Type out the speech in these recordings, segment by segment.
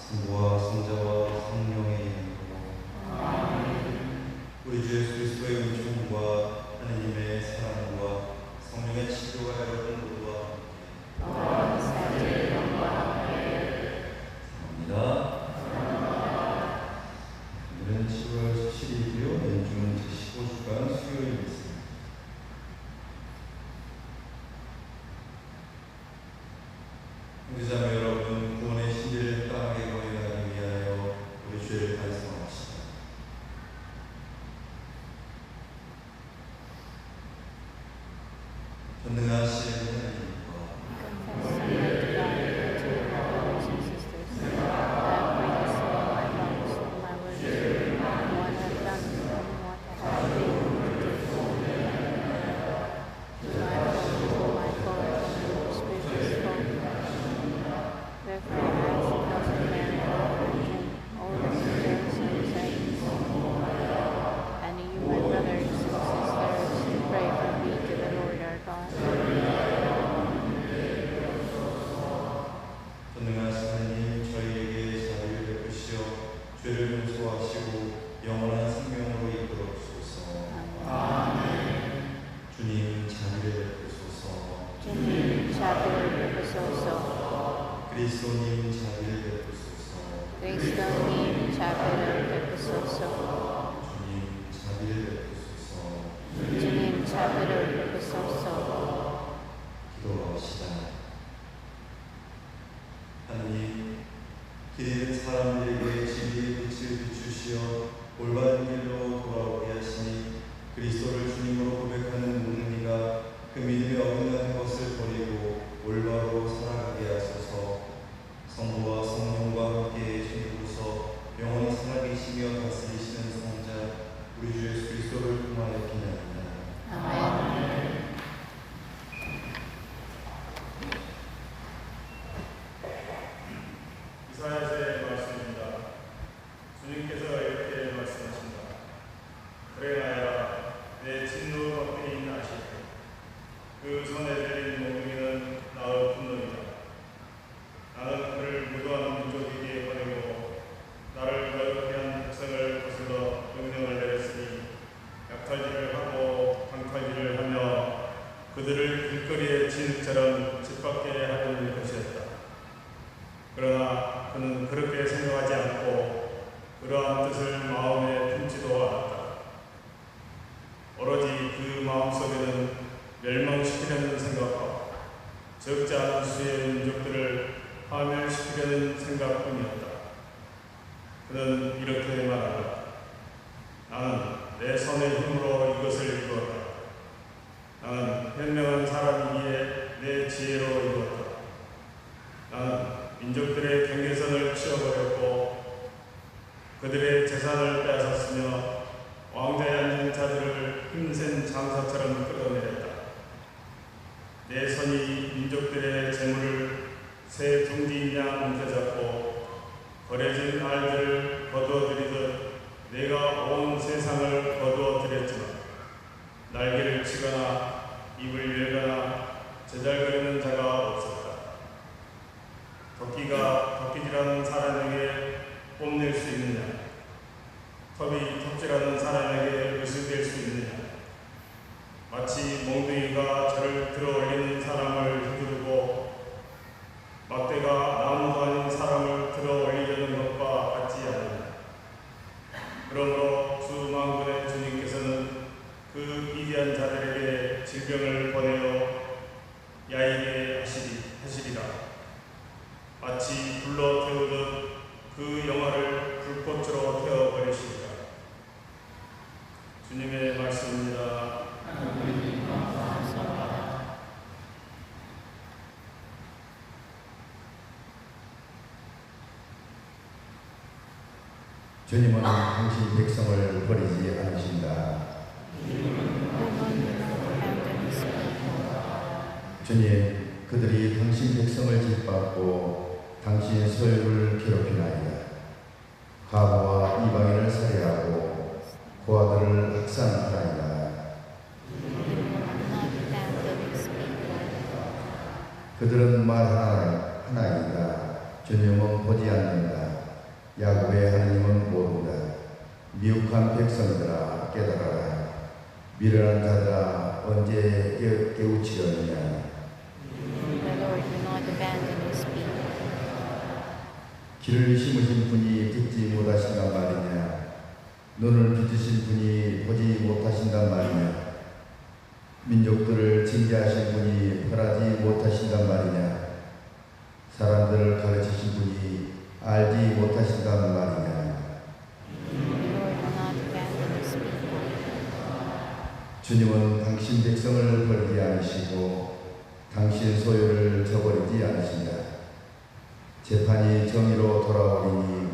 성부와 성자와 성령의 이름으로 우리 주 예수 그리스도의 은총과 하느님의 사랑과 성령의 치료가 여러분 모두와 함께 사랑합니다. 오늘은 7월 17일이고요. 연중은 제15주간 수요일입니다. 형제자매 여러분, 구원의 신비를 땅에 거행하기 위하여 우리 주를 달성합시다. 전능하신 하나님과 죄를 용서하시고 영원한 생명으로 이끌어 주소서. 아멘. 주님 자비를 베푸소서. 주님 자비를 베푸소서. 그리스도님 자비를 베푸소서. 그리스도님 자비를 베푸소서. 주님 자비를 베푸소서. 주님 자비를 베푸소서. 기도합시다. 하나님, 길 잃은 사람들에게 진리의 빛을 비추시어 올바른 길로 돌아오게 하시니 그리스도를 주님으로 고백하는 모든 이가 그 믿음에 어긋나는 것을 버리고 올바로 살아가게 하소서. 성부와 성령과 함께 주님으로서 영원히 살아계시며 다스리시는 성자 우리 주 예수 그리스도를 통하여 기념합니다. 아멘. 이사야서의 말씀입니다. 주님께서 이렇게 말씀하십니다. 그래 나야 내 진노 밖에 있나 하시되 그 손에 들린 몽둥이는 나의 분노이다. 나는 그를 무도한 민족에게 보내고 나를 거룩히 한 백성을 거슬러 명령을 내렸으니 약탈질을 하고 강탈질을 하며 그들을 길거리의 진흙처럼 짓밟게 하려는 것이었다. 그러나 그는 그렇게 생각하지 않고 그러한 뜻을 마음에 품지도 않았다. 오로지 그 마음속에는 멸망시키려는 생각과 적지 않은 수의 민족들을 파멸시키려는 생각뿐이었다. 그는 이렇게 말한다. 나는 내 손의 힘으로 이것을 이루었다. 나는 현명한 사람이기에 내 지혜로 이루었다. 나는 민족들의 경계선을 치워버렸고 그들의 재산을 빼앗았으며 왕좌에 앉은 자들을 힘센 장사처럼 끌어내렸다. 내 손이 민족들의 재물을 새 둥지인 양 움켜잡고 버려진 알들을 거두어들이듯 내가 온 세상을 거두어들였지만 날개를 치거나 입을 열거나 제잘거리는 자가 없었다. 토끼가 토끼질하는 사람에게 뽐낼 수 있느냐? 톱이 톱질하는 사람에게 의식될 수 있느냐? 마치 몽둥이가 저를 들어올리는 사람을 휘두르고 막대가 나무도 아닌 사람을 들어올리려는 것과 같지 않느냐? 그러므로 주 만군의 주님께서는 그 비대한 자들에게 질병을 보내어 야이게 하시리라. 마치 불로 태우듯 그 영화를 불꽃으로 태워버리시리라. 주님의 말씀입니다. 주님은 당신 백성을 버리지 않으신다. 주님, 그들이 당신 백성을 짓밟고 당신의 소유를 괴롭히나이다. 과부와 이방인을 살해하고 고아들을 학살하나이다. 그들은 말 하나이다. 주님은 보지 않는다. 미혹한 백성들아 깨달아라. 미련한 자들아 언제 깨우치려느냐. The Lord will not abandon his people. 길을 심으신 분이 듣지 못하신단 말이냐. 눈을 빚으신 분이 보지 못하신단 말이냐. 민족들을 징계하신 분이 벌하지 못하신단 말이냐. 사람들을 가르치신 분이 알지 못하신단 말이냐. The Lord will not abandon his people. 주님은 당신 백성을 버리지 않으시고 당신 소유를 저버리지 않으신다. 재판이 정의로 돌아오리니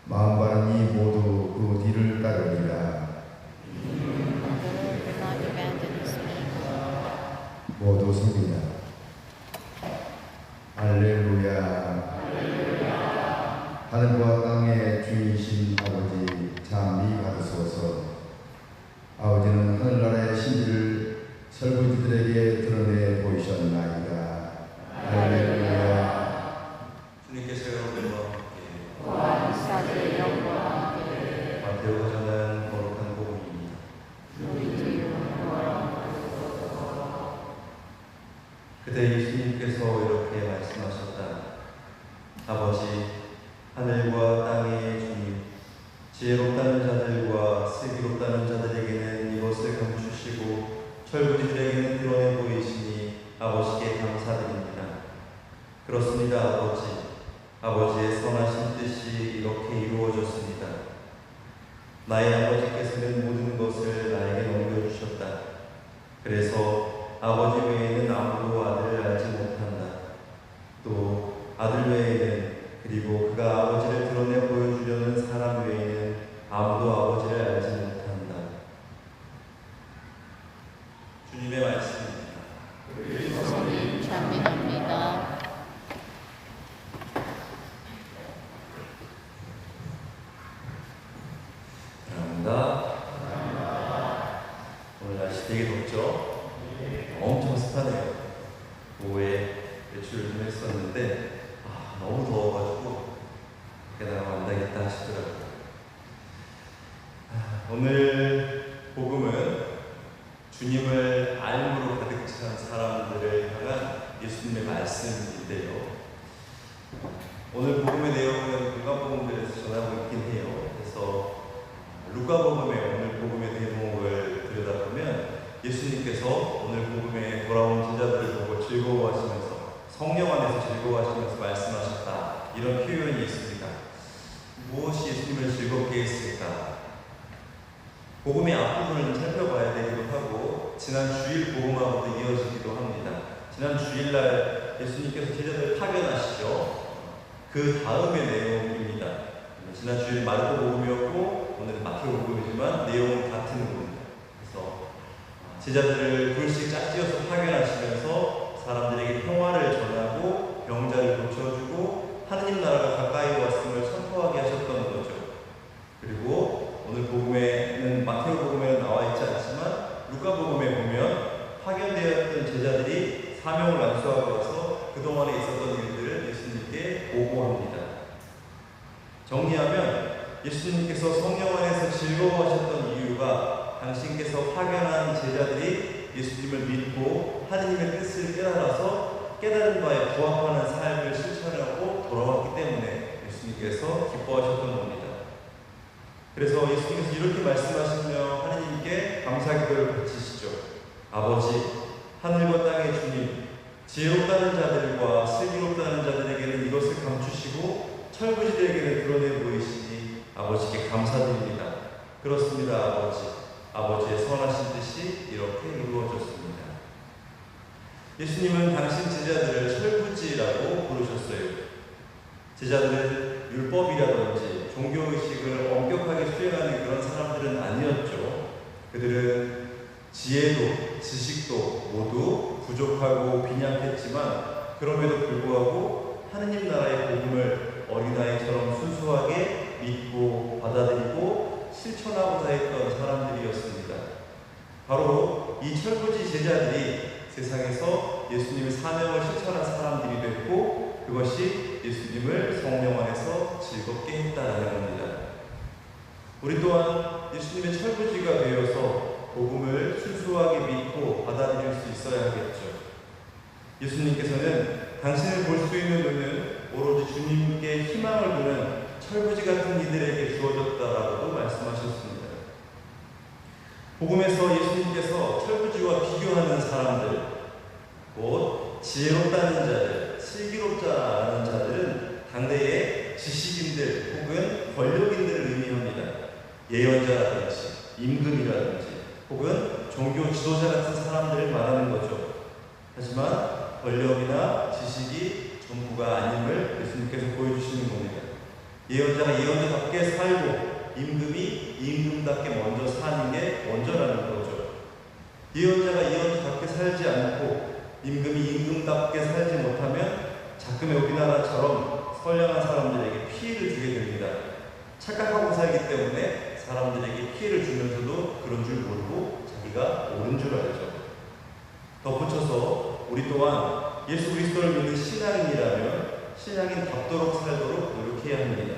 마음 바른 이 모두 그 뒤를 따르리라. The Lord will not abandon his people. 모두 섬기자. 할렐루야. 하늘과 땅의 주이신 아버지 찬미 받으소서. 아버지는 하늘나라의 신비를 설부지들에게 드러내 보이셨나이다. 할렐루야. 주님께서 여러분과 함께 원사의 영광과 함께 마태오가 전한 거룩한 복음입니다. 우리 주여 그때 예수님께서 이렇게 말씀하셨다. 아버지, 하늘과 땅의 주님, 지혜롭다는 자들과 슬기롭다는 자들에게는 이것을 감추시고 철부지들에게는 드러내 보이시니 아버지께 감사드립니다. 그렇습니다, 아버지. 아버지의 선하신 뜻이 이렇게 이루어졌습니다. 나의 아버지께서는 모든 것을 나에게 넘겨주셨다. 그래서 아버지 외에는 아무도 아들을 알지 못한다. 또 아들 외에는, 그리고 그가 아버지를 드러내 보여주려는 사람 외에는 아무도 아버지를 알지 못한다. 주님의 말씀입니다. 주님 찬미합니다. 감사합니다. 오늘 날씨 되게 덥죠? 엄청 습하네요. 오후에 외출을 좀 했었는데 너무 더워가지고 게다가 안 되겠다 싶더라고요. 오늘 복음은 주님을 알므로 가득 찬 사람들을 향한 예수님의 말씀인데요. 오늘 복음의 내용은 누가복음에서 전하고 있긴 해요. 그래서 루카복음의 오늘 복음의 대목을 들여다보면 예수님께서 오늘 복음에 돌아온 제자들을 보고 즐거워하시면서 성령 안에서 즐거워하시면서 말씀하셨다. 이런 표현이 있습니다. 무엇이 예수님을 즐겁게 했을까? 복음의 앞부분을 살펴봐야 되기도 하고 지난 주일 복음하고도 이어지기도 합니다. 지난 주일날 예수님께서 제자들을 파견하시죠. 그 다음의 내용입니다. 지난 주일 마르코 복음이었고 오늘은 마태오 복음이지만 내용은 같은 부분입니다. 그래서 제자들을 둘씩 짝지어서 파견하시면서 사람들에게 평화를 전하고 병자를 고쳐주고 하느님 나라가 가까이 왔음을 선포하게 하셨던 거죠. 그리고 오늘 복음에는 마태오 복음에는 나와 있지 않지만 루카 복음에 보면 파견되었던 제자들이 사명을 완수하고 와서 그동안에 있었던 일들을 예수님께 보고합니다. 정리하면 예수님께서 성령 안에서 즐거워하셨던 이유가 당신께서 파견한 제자들이 예수님을 믿고 하느님의 뜻을 깨달아서 깨달은 바에 부합하는 삶을 실천하고 돌아왔기 때문에 예수님께서 기뻐하셨던 겁니다. 그래서 예수님께서 이렇게 말씀하시며 하느님께 감사기도를 바치시죠. 아버지, 하늘과 땅의 주님, 지혜롭다는 자들과 슬기롭다는 자들에게는 이것을 감추시고 철부지들에게는 드러내 보이시니 아버지께 감사드립니다. 그렇습니다, 아버지. 아버지의 선하신 뜻이 이렇게 이루어졌습니다. 예수님은 당신 제자들을 철부지라고 부르셨어요. 제자들은 율법이라든지 종교의식을 엄격하게 수행하는 그런 사람들은 아니었죠. 그들은 지혜도 지식도 모두 부족하고 빈약했지만 그럼에도 불구하고 하느님 나라의 복음을 어린아이처럼 순수하게 믿고 받아들이고 실천하고자 했던 사람들이었습니다. 바로 이 철부지 제자들이 세상에서 예수님의 사명을 실천한 사람들이 됐고 그것이 예수님을 성령 안에서 즐겁게 했다라는 겁니다. 우리 또한 예수님의 철부지가 되어서 복음을 순수하게 믿고 받아들일 수 있어야 하겠죠. 예수님께서는 당신을 볼 수 있는 눈은 오로지 주님께 희망을 두는 철부지 같은 이들에게 주어졌다라고도 말씀하셨습니다. 복음에서 예수님께서 철부지와 비교하는 사람들, 곧 지혜롭다는 자들, 슬기롭다는 자들은 당대의 지식인들 혹은 권력인들을 의미합니다. 예언자라든지 임금이라든지 혹은 종교 지도자 같은 사람들을 말하는 거죠. 하지만 권력이나 지식이 전부가 아님을 예수님께서 보여주시는 겁니다. 예언자가 예언자답게 살고 임금이 임금답게 먼저 사는 게 먼저라는 거죠. 예언자가 예언자답게 살지 않고 임금이 임금답게 살지 못하면 자금의 우리나라처럼 선량한 사람들에게 피해를 주게 됩니다. 착각하고 살기 때문에 사람들에게 피해를 주면서도 그런 줄 모르고 자기가 옳은 줄 알죠. 덧붙여서 우리 또한 예수 그리스도를 믿는 신앙인이라면 신앙인답도록 살도록 노력해야 합니다.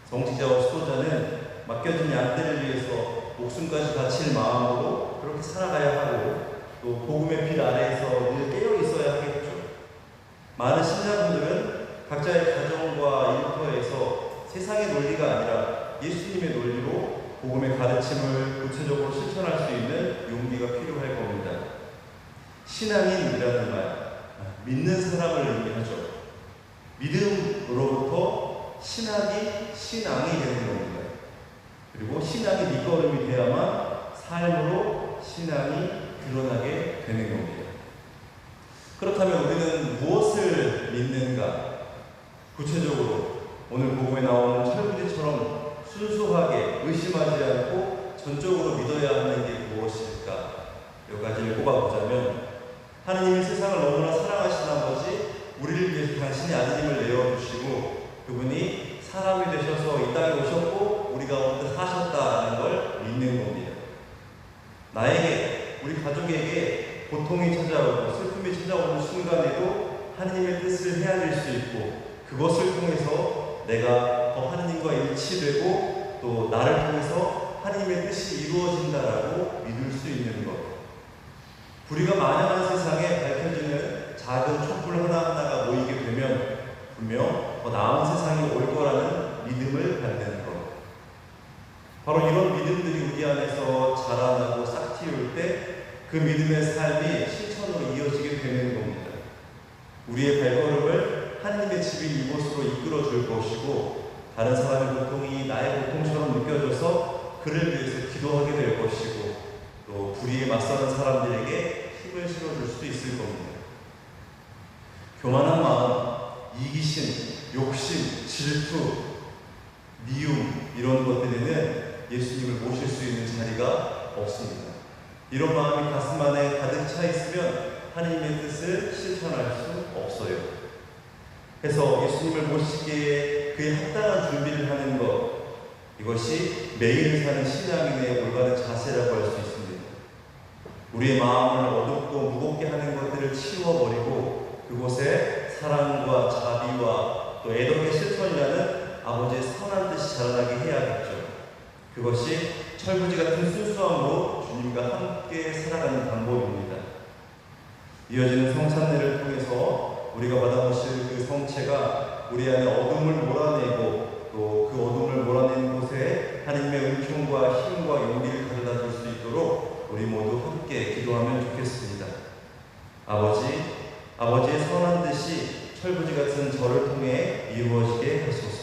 정치자와 수도자는 맡겨진 양떼를 위해서 목숨까지 바칠 마음으로 그렇게 살아가야 하고 또 복음의 빛 아래에서 늘 깨어 있어야 하겠죠. 많은 신자분들은 각자의 가정과 일터에서 세상의 논리가 아니라 예수님의 논리로 복음의 가르침을 구체적으로 실천할 수 있는 용기가 필요할 겁니다. 신앙인이라는 말, 믿는 사람을 의미하죠. 믿음으로부터 신앙이 되는 겁니다. 그리고 신앙이 밑거름이 돼야만 삶으로 신앙이 드러나게 되는 겁니다. 그렇다면 우리는 무엇을 믿는가? 구체적으로 오늘 복음에 나오는 철부지처럼 순수하게 의심하지 않고 전적으로 믿어야 하는 게 무엇일까? 몇 가지를 꼽아보자면 하느님이 세상을 너무나 사랑하신 아버지 우리를 위해서 당신의 아드님을 내어주시고 그분이 사람이 되셔서 이 땅에 오셨고 우리 가운데 사셨다는 걸 믿는 겁니다. 나에게, 우리 가족에게 고통이 찾아오고 슬픔이 찾아오는 순간에도 하느님의 뜻을 헤아릴 수 있고 그것을 통해서 내가 더 하느님과 일치되고 또 나를 통해서 하느님의 뜻이 이루어진다라고 믿을 수 있는 것. 불의가 만연한 세상에 밝혀지는 작은 촛불 하나하나가 모이게 되면 분명 더 나은 세상이 올 거라는 믿음을 갖는 것. 바로 이런 믿음들이 우리 안에서 자라나고 싹틔울 때 그 믿음의 삶이 실천으로 이어지게 되는 겁니다. 우리의 발걸음을 하느님의 집인 이곳으로 이끌어 줄 것이고 다른 사람의 고통이 나의 고통처럼 느껴져서 그를 위해서 기도하게 될 것이고 또 불의에 맞서는 사람들에게 힘을 실어줄 수도 있을 겁니다. 교만한 마음, 이기심, 욕심, 질투, 미움 이런 것들에는 예수님을 모실 수 있는 자리가 없습니다. 이런 마음이 가슴 안에 가득 차 있으면 하느님의 뜻을 실천할 수 없어요. 그래서 예수님을 모시기에 그에 합당한 준비를 하는 것, 이것이 매일 사는 신앙인의 올바른 자세라고 할 수 있습니다. 우리의 마음을 어둡고 무겁게 하는 것들을 치워버리고 그곳에 사랑과 자비와 또 애덕의 실천이라는 아버지의 선한 뜻이 자라나게 해야겠죠. 그것이 철부지 같은 순수함으로 주님과 함께 살아가는 방법입니다. 이어지는 성찬례를 통해서 우리가 받아보실 그 성체가 우리 안에 어둠을 몰아내고 또 그 어둠을 몰아내는 곳에 하나님의 은총과 힘과 용기를 가져다 줄 수 있도록 우리 모두 함께 기도하면 좋겠습니다. 아버지의 선한 뜻이 철부지 같은 저를 통해 이루어지게 하소서.